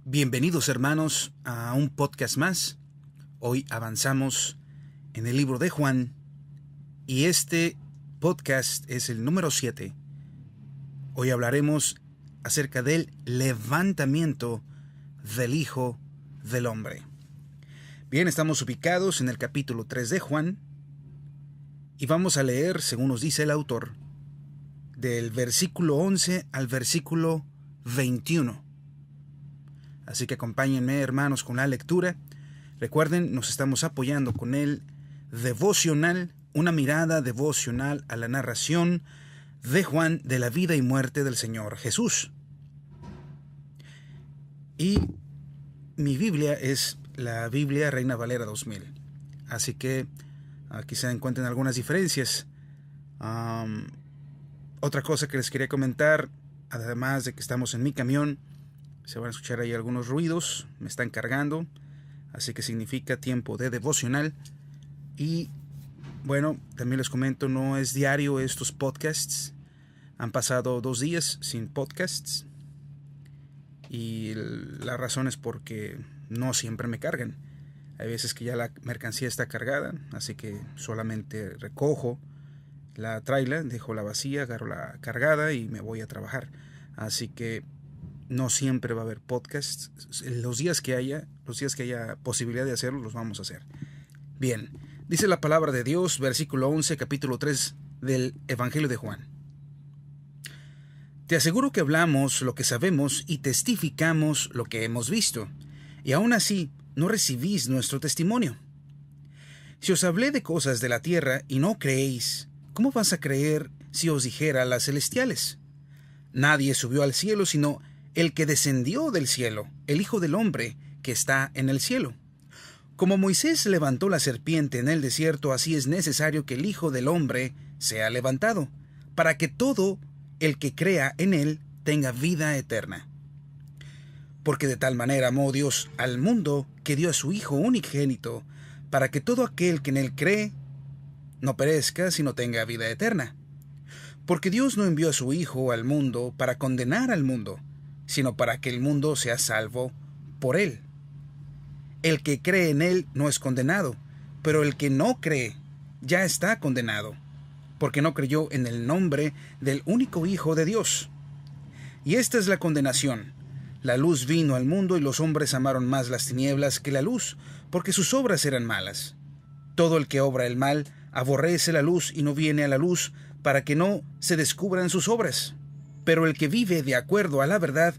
Bienvenidos hermanos a un podcast más. Hoy avanzamos en el libro de Juan y este podcast es el número 7. Hoy hablaremos acerca del levantamiento del Hijo del Hombre. Bien, estamos ubicados en el capítulo 3 de Juan y vamos a leer, según nos dice el autor, del versículo 11 al versículo 21. Así que acompáñenme, hermanos, con la lectura. Recuerden, nos estamos apoyando con el devocional, una mirada devocional a la narración de Juan de la vida y muerte del Señor Jesús. Y mi Biblia es la Biblia Reina Valera 2000. Así que aquí se encuentran algunas diferencias. Otra cosa que les quería comentar, además de que estamos en mi camión, se van a escuchar ahí algunos ruidos, me están cargando, así que significa tiempo de devocional. Y bueno, también les comento, no es diario estos podcasts. Han pasado 2 días sin podcasts y la razón es porque no siempre me cargan. Hay veces que ya la mercancía está cargada, así que solamente recojo la trailer, dejo la vacía, agarro la cargada y me voy a trabajar. Así que no siempre va a haber podcasts. Los días que haya posibilidad de hacerlo, los vamos a hacer. Bien, dice la palabra de Dios, versículo 11, capítulo 3 del Evangelio de Juan. Te aseguro que hablamos lo que sabemos y testificamos lo que hemos visto, y aún así no recibís nuestro testimonio. Si os hablé de cosas de la tierra y no creéis, ¿cómo vas a creer si os dijera las celestiales? Nadie subió al cielo sino el que descendió del cielo, el Hijo del Hombre que está en el cielo. Como Moisés levantó la serpiente en el desierto, así es necesario que el Hijo del Hombre sea levantado, para que todo el que crea en él tenga vida eterna. Porque de tal manera amó Dios al mundo, que dio a su Hijo unigénito, para que todo aquel que en él cree no perezca, sino tenga vida eterna. Porque Dios no envió a su Hijo al mundo para condenar al mundo, sino para que el mundo sea salvo por él. El que cree en él no es condenado, pero el que no cree ya está condenado, porque no creyó en el nombre del único Hijo de Dios. Y esta es la condenación: la luz vino al mundo y los hombres amaron más las tinieblas que la luz, porque sus obras eran malas. Todo el que obra el mal aborrece la luz y no viene a la luz, para que no se descubran sus obras. Pero el que vive de acuerdo a la verdad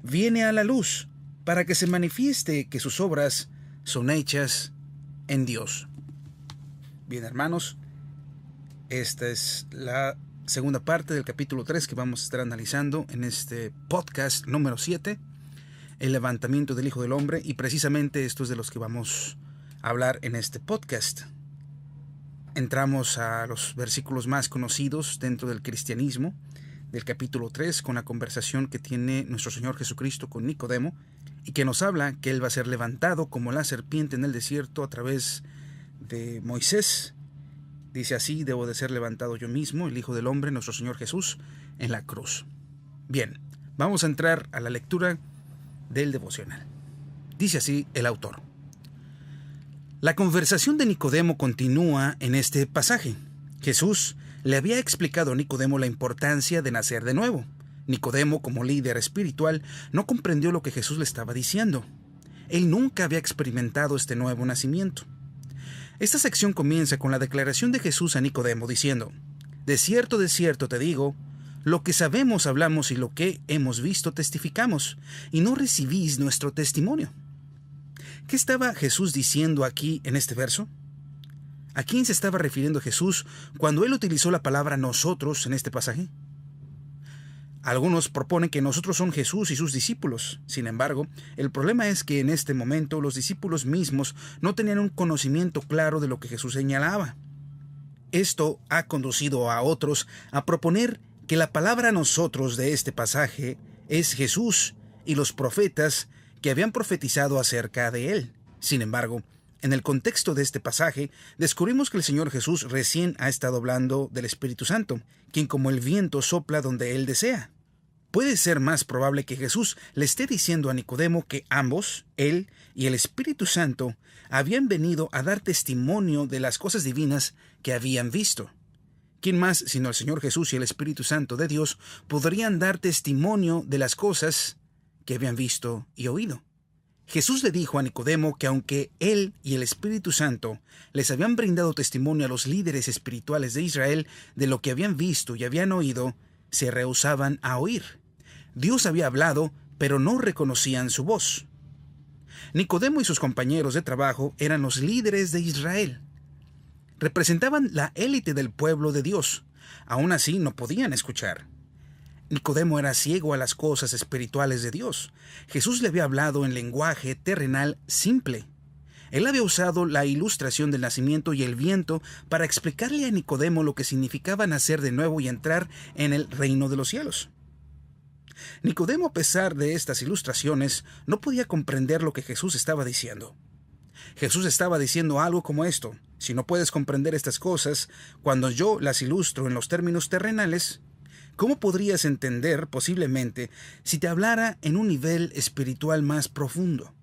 viene a la luz, para que se manifieste que sus obras son hechas en Dios. Bien, hermanos, esta es la segunda parte del capítulo 3 que vamos a estar analizando en este podcast número 7, el levantamiento del Hijo del Hombre, y precisamente esto es de los que vamos a hablar en este podcast. Entramos a los versículos más conocidos dentro del cristianismo, del capítulo 3, con la conversación que tiene nuestro Señor Jesucristo con Nicodemo, y que nos habla que Él va a ser levantado como la serpiente en el desierto a través de Moisés. Dice así: debo de ser levantado yo mismo, el Hijo del Hombre, nuestro Señor Jesús, en la cruz. Bien, vamos a entrar a la lectura del devocional. Dice así el autor. La conversación de Nicodemo continúa en este pasaje. Jesús le había explicado a Nicodemo la importancia de nacer de nuevo. Nicodemo, como líder espiritual, no comprendió lo que Jesús le estaba diciendo. Él nunca había experimentado este nuevo nacimiento. Esta sección comienza con la declaración de Jesús a Nicodemo diciendo: de cierto te digo, lo que sabemos hablamos y lo que hemos visto testificamos, y no recibís nuestro testimonio. ¿Qué estaba Jesús diciendo aquí en este verso? ¿A quién se estaba refiriendo Jesús cuando él utilizó la palabra nosotros en este pasaje? Algunos proponen que nosotros son Jesús y sus discípulos. Sin embargo, el problema es que en este momento los discípulos mismos no tenían un conocimiento claro de lo que Jesús señalaba. Esto ha conducido a otros a proponer que la palabra nosotros de este pasaje es Jesús y los profetas que habían profetizado acerca de él. Sin embargo, en el contexto de este pasaje, descubrimos que el Señor Jesús recién ha estado hablando del Espíritu Santo, quien como el viento sopla donde Él desea. Puede ser más probable que Jesús le esté diciendo a Nicodemo que ambos, él y el Espíritu Santo, habían venido a dar testimonio de las cosas divinas que habían visto. ¿Quién más, sino el Señor Jesús y el Espíritu Santo de Dios, podrían dar testimonio de las cosas que habían visto y oído? Jesús le dijo a Nicodemo que aunque él y el Espíritu Santo les habían brindado testimonio a los líderes espirituales de Israel de lo que habían visto y habían oído, se rehusaban a oír. Dios había hablado, pero no reconocían su voz. Nicodemo y sus compañeros de trabajo eran los líderes de Israel. Representaban la élite del pueblo de Dios. Aún así no podían escuchar. Nicodemo era ciego a las cosas espirituales de Dios. Jesús le había hablado en lenguaje terrenal simple. Él había usado la ilustración del nacimiento y el viento para explicarle a Nicodemo lo que significaba nacer de nuevo y entrar en el reino de los cielos. Nicodemo, a pesar de estas ilustraciones, no podía comprender lo que Jesús estaba diciendo. Jesús estaba diciendo algo como esto: si no puedes comprender estas cosas cuando yo las ilustro en los términos terrenales, ¿cómo podrías entender posiblemente si te hablara en un nivel espiritual más profundo?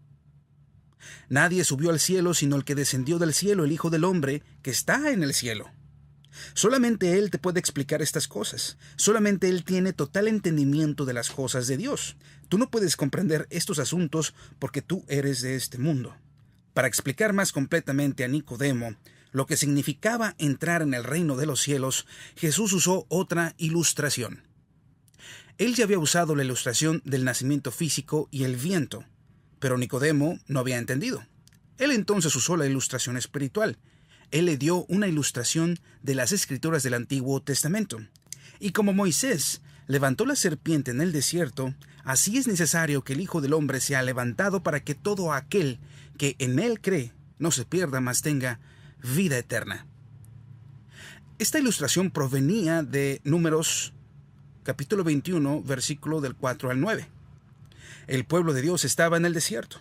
Nadie subió al cielo sino el que descendió del cielo, el Hijo del Hombre, que está en el cielo. Solamente Él te puede explicar estas cosas. Solamente Él tiene total entendimiento de las cosas de Dios. Tú no puedes comprender estos asuntos porque tú eres de este mundo. Para explicar más completamente a Nicodemo lo que significaba entrar en el reino de los cielos, Jesús usó otra ilustración. Él ya había usado la ilustración del nacimiento físico y el viento, pero Nicodemo no había entendido. Él entonces usó la ilustración espiritual. Él le dio una ilustración de las escrituras del Antiguo Testamento. Y como Moisés levantó la serpiente en el desierto, así es necesario que el Hijo del Hombre sea levantado para que todo aquel que en él cree no se pierda, mas tenga vida eterna. Esta ilustración provenía de Números capítulo 21, versículo del 4 al 9. El pueblo de Dios estaba en el desierto.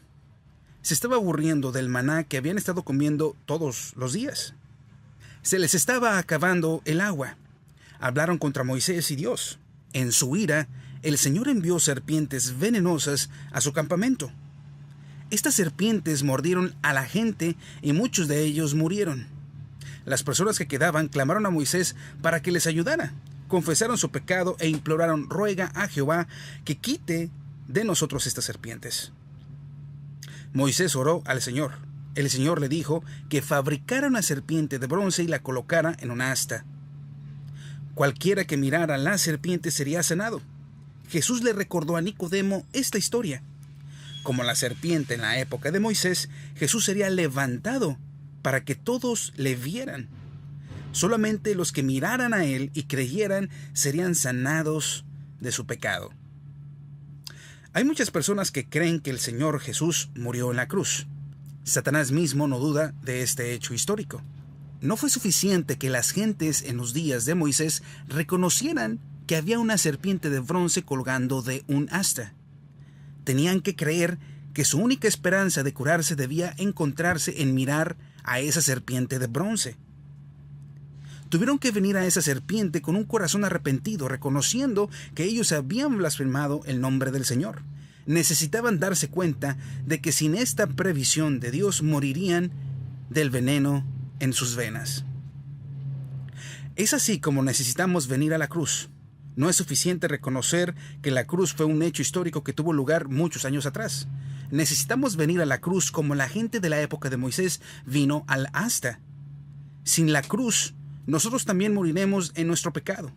Se estaba aburriendo del maná que habían estado comiendo todos los días. Se les estaba acabando el agua. Hablaron contra Moisés y Dios. En su ira, el Señor envió serpientes venenosas a su campamento. Estas serpientes mordieron a la gente y muchos de ellos murieron. Las personas que quedaban clamaron a Moisés para que les ayudara. Confesaron su pecado e imploraron: ruega a Jehová que quite de nosotros estas serpientes. Moisés oró al Señor. El Señor le dijo que fabricara una serpiente de bronce y la colocara en una asta. Cualquiera que mirara la serpiente sería sanado. Jesús le recordó a Nicodemo esta historia. Como la serpiente en la época de Moisés, Jesús sería levantado para que todos le vieran. Solamente los que miraran a él y creyeran serían sanados de su pecado. Hay muchas personas que creen que el Señor Jesús murió en la cruz. Satanás mismo no duda de este hecho histórico. No fue suficiente que las gentes en los días de Moisés reconocieran que había una serpiente de bronce colgando de un asta. Tenían que creer que su única esperanza de curarse debía encontrarse en mirar a esa serpiente de bronce. Tuvieron que venir a esa serpiente con un corazón arrepentido, reconociendo que ellos habían blasfemado el nombre del Señor. Necesitaban darse cuenta de que sin esta previsión de Dios morirían del veneno en sus venas. Es así como necesitamos venir a la cruz. No es suficiente reconocer que la cruz fue un hecho histórico que tuvo lugar muchos años atrás. Necesitamos venir a la cruz como la gente de la época de Moisés vino al asta. Sin la cruz, nosotros también moriremos en nuestro pecado.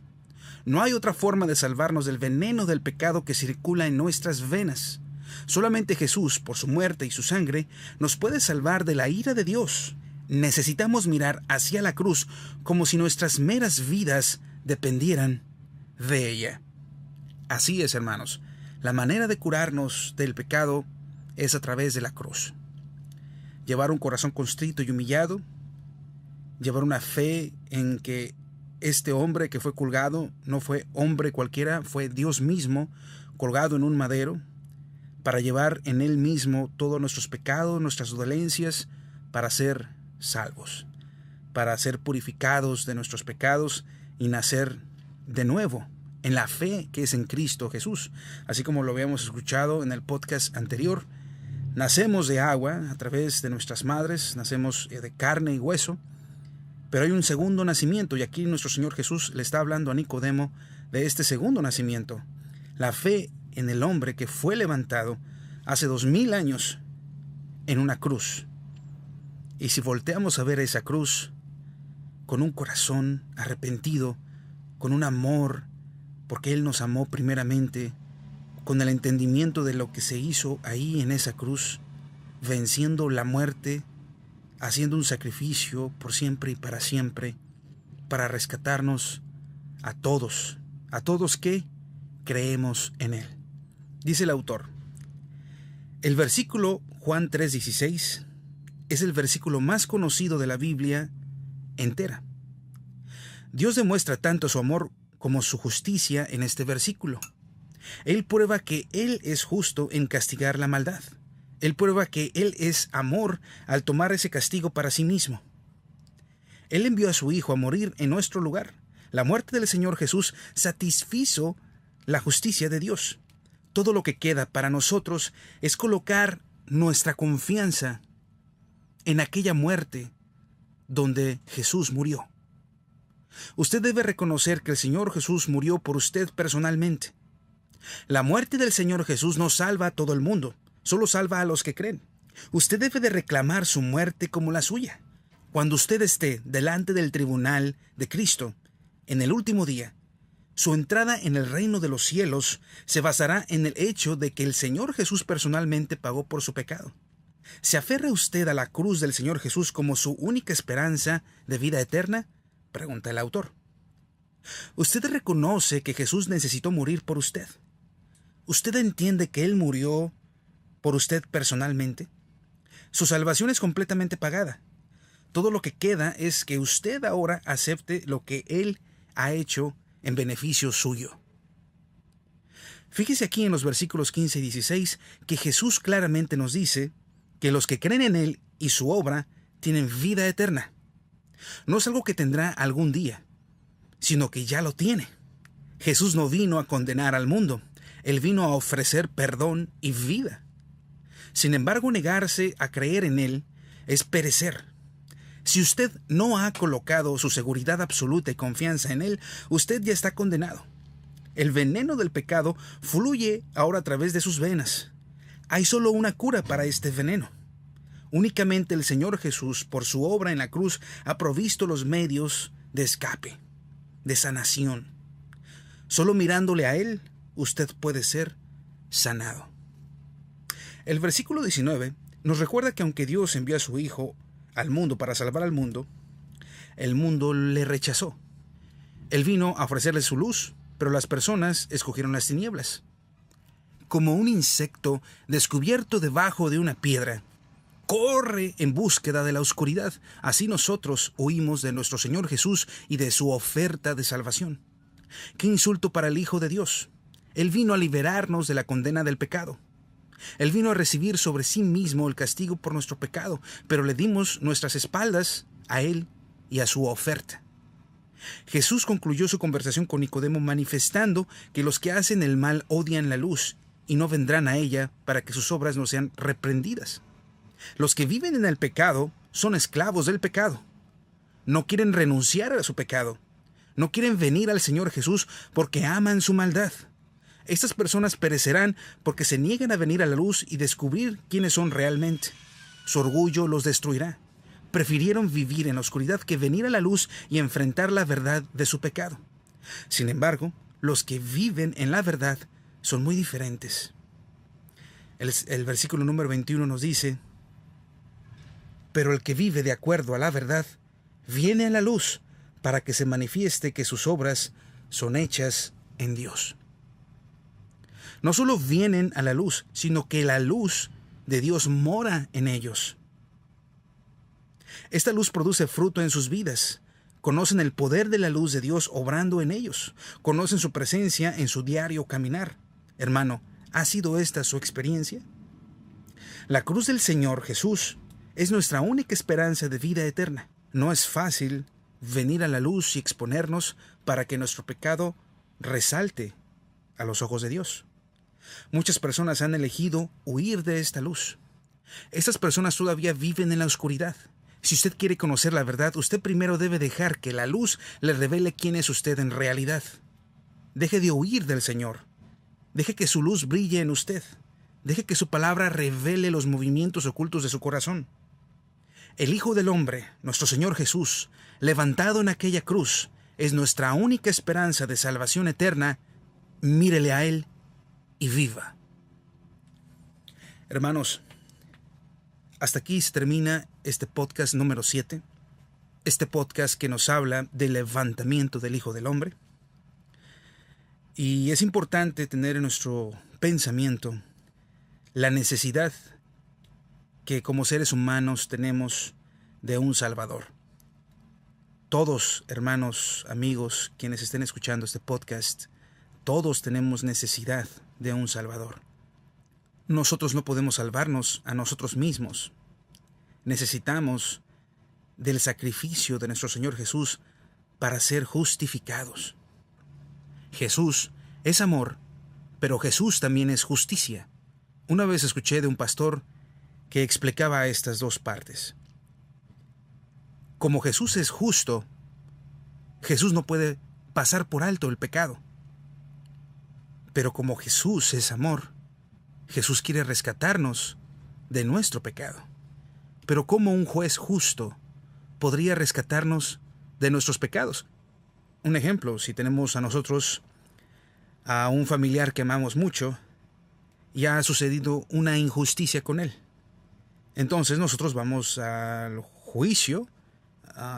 No hay otra forma de salvarnos del veneno del pecado que circula en nuestras venas. Solamente Jesús, por su muerte y su sangre, nos puede salvar de la ira de Dios. Necesitamos mirar hacia la cruz como si nuestras meras vidas dependieran de ella. Así es, hermanos. La manera de curarnos del pecado es a través de la cruz. Llevar un corazón contrito y humillado, llevar una fe en que este hombre que fue colgado no fue hombre cualquiera, fue Dios mismo colgado en un madero, para llevar en Él mismo todos nuestros pecados, nuestras dolencias, para ser salvos, para ser purificados de nuestros pecados y nacer de nuevo en la fe que es en Cristo Jesús. Así como lo habíamos escuchado en el podcast anterior, nacemos de agua a través de nuestras madres, nacemos de carne y hueso, pero hay un segundo nacimiento, y aquí nuestro Señor Jesús le está hablando a Nicodemo de este segundo nacimiento, la fe en el hombre que fue levantado hace 2000 años en una cruz. Y si volteamos a ver esa cruz con un corazón arrepentido, con un amor, porque Él nos amó primeramente, con el entendimiento de lo que se hizo ahí en esa cruz, venciendo la muerte, haciendo un sacrificio por siempre y para siempre, para rescatarnos a todos que creemos en Él. Dice el autor, el versículo Juan 3:16 es el versículo más conocido de la Biblia entera. Dios demuestra tanto su amor como su justicia en este versículo. Él prueba que Él es justo en castigar la maldad. Él prueba que Él es amor al tomar ese castigo para sí mismo. Él envió a su Hijo a morir en nuestro lugar. La muerte del Señor Jesús satisfizo la justicia de Dios. Todo lo que queda para nosotros es colocar nuestra confianza en aquella muerte donde Jesús murió. Usted debe reconocer que el Señor Jesús murió por usted personalmente. La muerte del Señor Jesús no salva a todo el mundo, solo salva a los que creen. Usted debe de reclamar su muerte como la suya. Cuando usted esté delante del tribunal de Cristo, en el último día, su entrada en el reino de los cielos se basará en el hecho de que el Señor Jesús personalmente pagó por su pecado. ¿Se aferra usted a la cruz del Señor Jesús como su única esperanza de vida eterna?, pregunta el autor. ¿Usted reconoce que Jesús necesitó morir por usted? ¿Usted entiende que Él murió por usted personalmente? Su salvación es completamente pagada. Todo lo que queda es que usted ahora acepte lo que Él ha hecho en beneficio suyo. Fíjese aquí en los versículos 15 y 16 que Jesús claramente nos dice que los que creen en Él y su obra tienen vida eterna. No es algo que tendrá algún día, sino que ya lo tiene. Jesús no vino a condenar al mundo, Él vino a ofrecer perdón y vida. Sin embargo, negarse a creer en Él es perecer. Si usted no ha colocado su seguridad absoluta y confianza en Él, usted ya está condenado. El veneno del pecado fluye ahora a través de sus venas. Hay solo una cura para este veneno. Únicamente el Señor Jesús, por su obra en la cruz, ha provisto los medios de escape, de sanación. Solo mirándole a Él, usted puede ser sanado. El versículo 19 nos recuerda que aunque Dios envió a su Hijo al mundo para salvar al mundo, el mundo le rechazó. Él vino a ofrecerle su luz, pero las personas escogieron las tinieblas. Como un insecto descubierto debajo de una piedra, corre en búsqueda de la oscuridad. Así nosotros huimos de nuestro Señor Jesús y de su oferta de salvación. ¡Qué insulto para el Hijo de Dios! Él vino a liberarnos de la condena del pecado. Él vino a recibir sobre sí mismo el castigo por nuestro pecado, pero le dimos nuestras espaldas a Él y a su oferta. Jesús concluyó su conversación con Nicodemo manifestando que los que hacen el mal odian la luz y no vendrán a ella para que sus obras no sean reprendidas. Los que viven en el pecado son esclavos del pecado. No quieren renunciar a su pecado. No quieren venir al Señor Jesús porque aman su maldad. Estas personas perecerán porque se niegan a venir a la luz y descubrir quiénes son realmente. Su orgullo los destruirá. Prefirieron vivir en la oscuridad que venir a la luz y enfrentar la verdad de su pecado. Sin embargo, los que viven en la verdad son muy diferentes. El versículo número 21 nos dice: pero el que vive de acuerdo a la verdad viene a la luz para que se manifieste que sus obras son hechas en Dios. No solo vienen a la luz, sino que la luz de Dios mora en ellos. Esta luz produce fruto en sus vidas. Conocen el poder de la luz de Dios obrando en ellos. Conocen su presencia en su diario caminar. Hermano, ¿ha sido esta su experiencia? La cruz del Señor Jesús es nuestra única esperanza de vida eterna. No es fácil venir a la luz y exponernos para que nuestro pecado resalte a los ojos de Dios. Muchas personas han elegido huir de esta luz. Estas personas todavía viven en la oscuridad. Si usted quiere conocer la verdad, usted primero debe dejar que la luz le revele quién es usted en realidad. Deje de huir del Señor. Deje que su luz brille en usted. Deje que su palabra revele los movimientos ocultos de su corazón. El Hijo del Hombre, nuestro Señor Jesús, levantado en aquella cruz, es nuestra única esperanza de salvación eterna. Mírele a Él y viva. Hermanos, hasta aquí se termina este podcast número 7. Este podcast que nos habla del levantamiento del Hijo del Hombre. Y es importante tener en nuestro pensamiento la necesidad que como seres humanos tenemos de un Salvador. Todos, hermanos, amigos, quienes estén escuchando este podcast, todos tenemos necesidad de un Salvador. Nosotros no podemos salvarnos a nosotros mismos. Necesitamos del sacrificio de nuestro Señor Jesús para ser justificados. Jesús es amor, pero Jesús también es justicia. Una vez escuché de un pastor que explicaba estas dos partes. Como Jesús es justo, Jesús no puede pasar por alto el pecado. Pero como Jesús es amor, Jesús quiere rescatarnos de nuestro pecado. Pero ¿cómo un juez justo podría rescatarnos de nuestros pecados? Un ejemplo, si tenemos a nosotros a un familiar que amamos mucho y ha sucedido una injusticia con él. Entonces nosotros vamos al juicio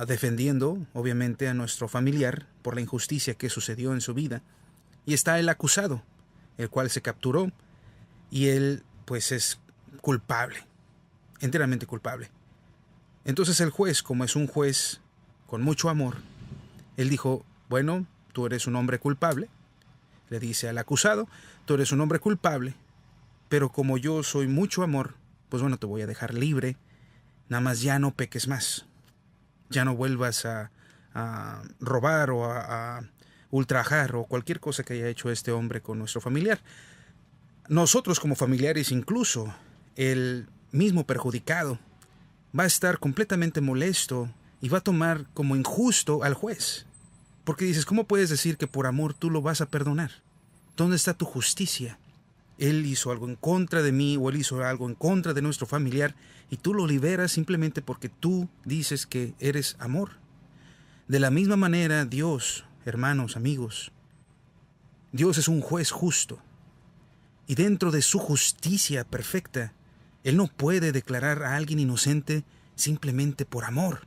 defendiendo, obviamente, a nuestro familiar por la injusticia que sucedió en su vida. Y está el acusado, el cual se capturó, y él, pues, es culpable, enteramente culpable. Entonces el juez, como es un juez con mucho amor, él dijo, bueno, tú eres un hombre culpable. Le dice al acusado, tú eres un hombre culpable, pero como yo soy mucho amor, pues bueno, te voy a dejar libre, nada más ya no peques más. Ya no vuelvas a robar o a ultrajar o cualquier cosa que haya hecho este hombre con nuestro familiar. Nosotros como familiares, incluso el mismo perjudicado, va a estar completamente molesto y va a tomar como injusto al juez. Porque dices, ¿cómo puedes decir que por amor tú lo vas a perdonar? ¿Dónde está tu justicia? Él hizo algo en contra de mí o él hizo algo en contra de nuestro familiar y tú lo liberas simplemente porque tú dices que eres amor. De la misma manera, Dios, hermanos, amigos, Dios es un juez justo. Y dentro de su justicia perfecta, Él no puede declarar a alguien inocente simplemente por amor.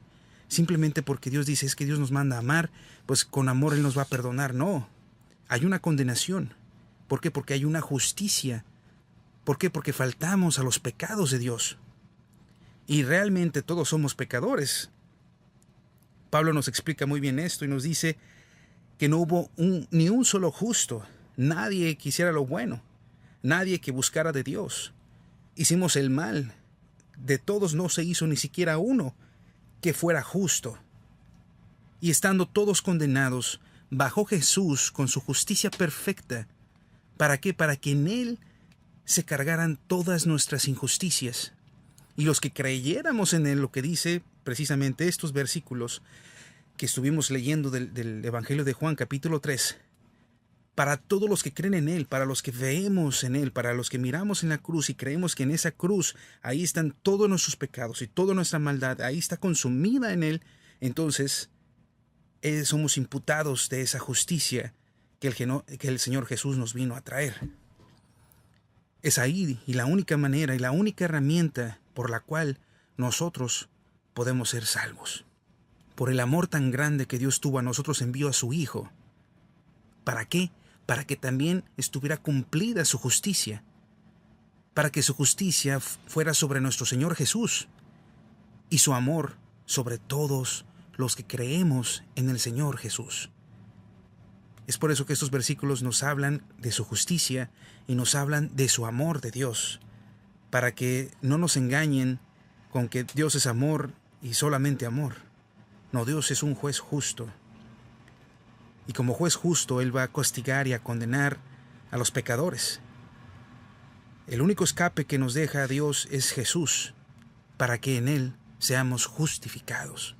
Simplemente porque Dios dice, es que Dios nos manda a amar, pues con amor Él nos va a perdonar. No, hay una condenación. ¿Por qué? Porque hay una justicia. ¿Por qué? Porque faltamos a los pecados de Dios. Y realmente todos somos pecadores. Pablo nos explica muy bien esto y nos dice que no hubo ni un solo justo. Nadie quisiera lo bueno. Nadie que buscara de Dios. Hicimos el mal. De todos no se hizo ni siquiera uno que fuera justo. Y estando todos condenados, bajó Jesús con su justicia perfecta. ¿Para qué? Para que en Él se cargaran todas nuestras injusticias. Y los que creyéramos en Él, lo que dice precisamente estos versículos que estuvimos leyendo del Evangelio de Juan, capítulo 3, para todos los que creen en Él, para los que veemos en Él, para los que miramos en la cruz y creemos que en esa cruz ahí están todos nuestros pecados y toda nuestra maldad, ahí está consumida en Él, entonces somos imputados de esa justicia que el Señor Jesús nos vino a traer. Es ahí y la única manera y la única herramienta por la cual nosotros podemos ser salvos. Por el amor tan grande que Dios tuvo a nosotros envió a su Hijo. ¿Para qué? Para que también estuviera cumplida su justicia. Para que su justicia fuera sobre nuestro Señor Jesús y su amor sobre todos los que creemos en el Señor Jesús. Es por eso que estos versículos nos hablan de su justicia y nos hablan de su amor de Dios, para que no nos engañen con que Dios es amor y solamente amor. No, Dios es un juez justo. Y como juez justo, Él va a castigar y a condenar a los pecadores. El único escape que nos deja a Dios es Jesús, para que en Él seamos justificados.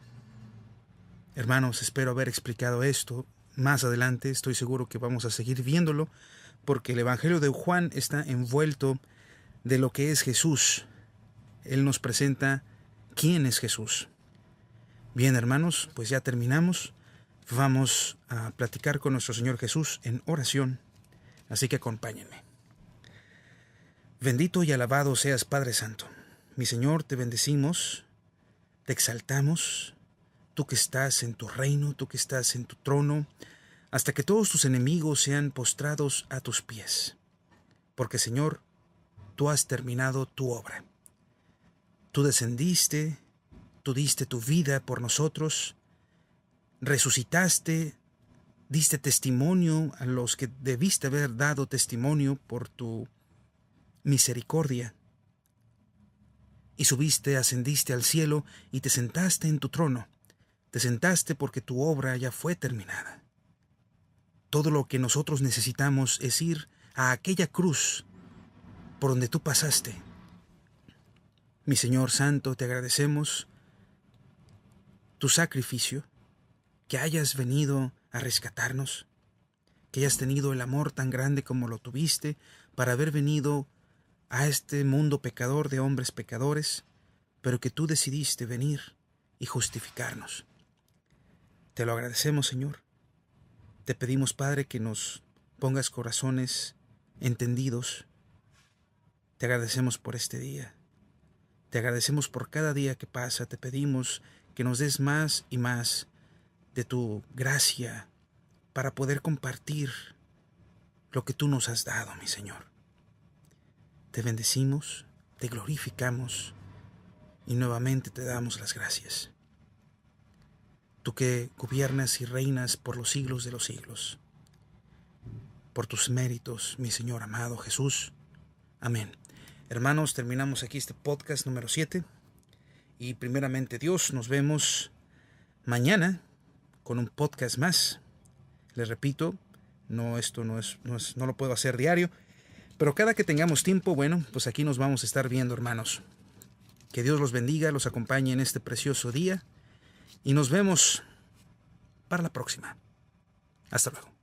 Hermanos, espero haber explicado esto. Más adelante estoy seguro que vamos a seguir viéndolo, porque el Evangelio de Juan está envuelto de lo que es Jesús. Él nos presenta quién es Jesús. Bien, hermanos, pues ya terminamos. Vamos a platicar con nuestro Señor Jesús en oración, así que acompáñenme. Bendito y alabado seas, Padre Santo. Mi Señor, te bendecimos, te exaltamos, tú que estás en tu reino, tú que estás en tu trono, hasta que todos tus enemigos sean postrados a tus pies. Porque, Señor, tú has terminado tu obra. Tú descendiste, tú diste tu vida por nosotros, resucitaste, diste testimonio a los que debiste haber dado testimonio por tu misericordia. Y subiste, ascendiste al cielo y te sentaste en tu trono. Te sentaste porque tu obra ya fue terminada. Todo lo que nosotros necesitamos es ir a aquella cruz por donde tú pasaste. Mi Señor Santo, te agradecemos tu sacrificio, que hayas venido a rescatarnos, que hayas tenido el amor tan grande como lo tuviste para haber venido a este mundo pecador de hombres pecadores, pero que tú decidiste venir y justificarnos. Te lo agradecemos, Señor. Te pedimos, Padre, que nos pongas corazones entendidos. Te agradecemos por este día. Te agradecemos por cada día que pasa. Te pedimos que nos des más y más de tu gracia para poder compartir lo que tú nos has dado, mi Señor. Te bendecimos, te glorificamos y nuevamente te damos las gracias. Tú que gobiernas y reinas por los siglos de los siglos. Por tus méritos, mi Señor amado Jesús. Amén. Hermanos, terminamos aquí este podcast número 7. Y primeramente Dios, nos vemos mañana con un podcast más. Les repito, esto no lo puedo hacer diario, pero cada que tengamos tiempo, bueno, pues aquí nos vamos a estar viendo, hermanos. Que Dios los bendiga, los acompañe en este precioso día y nos vemos para la próxima. Hasta luego.